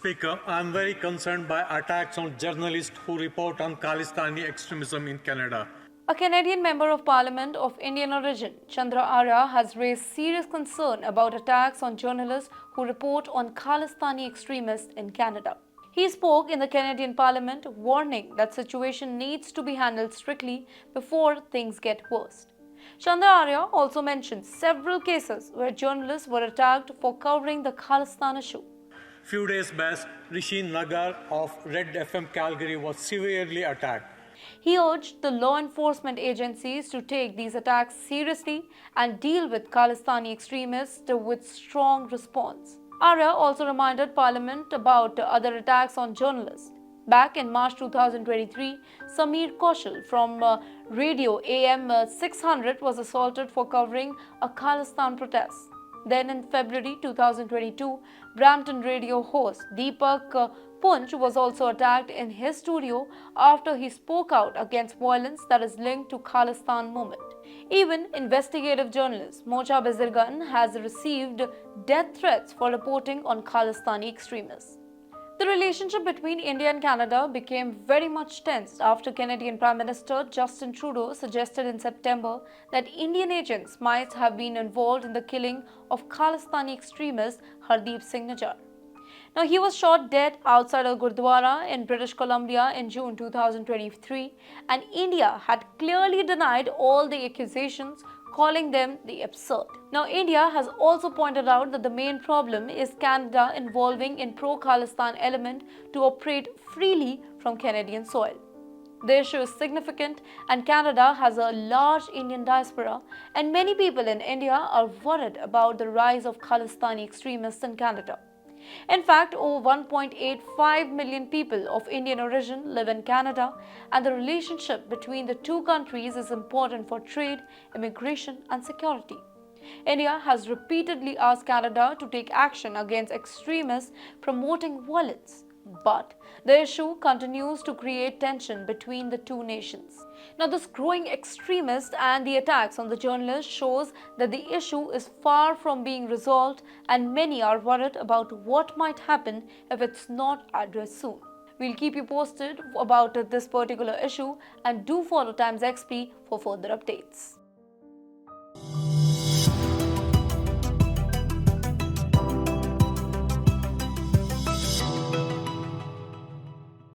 Speaker, I am very concerned by attacks on journalists who report on Khalistani extremism in Canada. A Canadian Member of Parliament of Indian origin, Chandra Arya, has raised serious concern about attacks on journalists who report on Khalistani extremists in Canada. He spoke in the Canadian Parliament, warning that situation needs to be handled strictly before things get worse. Chandra Arya also mentioned several cases where journalists were attacked for covering the Khalistan issue. Few days back, Rishi Nagar of Red FM Calgary was severely attacked. He urged the law enforcement agencies to take these attacks seriously and deal with Khalistani extremists with strong response. Arya also reminded Parliament about other attacks on journalists. Back in March 2023, Sameer Kaushal from Radio AM 600 was assaulted for covering a Khalistan protest. Then in February 2022, Brampton radio host Deepak Punch was also attacked in his studio after he spoke out against violence that is linked to Khalistan movement. Even investigative journalist Mocha Bezirgan has received death threats for reporting on Khalistani extremists. The relationship between India and Canada became very much tense after Canadian Prime Minister Justin Trudeau suggested in September that Indian agents might have been involved in the killing of Khalistani extremist Hardeep Singh Najjar. Now, he was shot dead outside a Gurdwara in British Columbia in June 2023, and India had clearly denied all the accusations, calling them the absurd. Now, India has also pointed out that the main problem is Canada involving in pro-Khalistan element to operate freely from Canadian soil. The issue is significant, and Canada has a large Indian diaspora, and many people in India are worried about the rise of Khalistani extremists in Canada. In fact, over 1.85 million people of Indian origin live in Canada, and the relationship between the two countries is important for trade, immigration, and security. India has repeatedly asked Canada to take action against extremists promoting violence, but the issue continues to create tension between the two nations. Now, this growing extremist and the attacks on the journalists shows that the issue is far from being resolved, and many are worried about what might happen if it's not addressed soon. We'll keep you posted about this particular issue, and do follow TimesXP for further updates.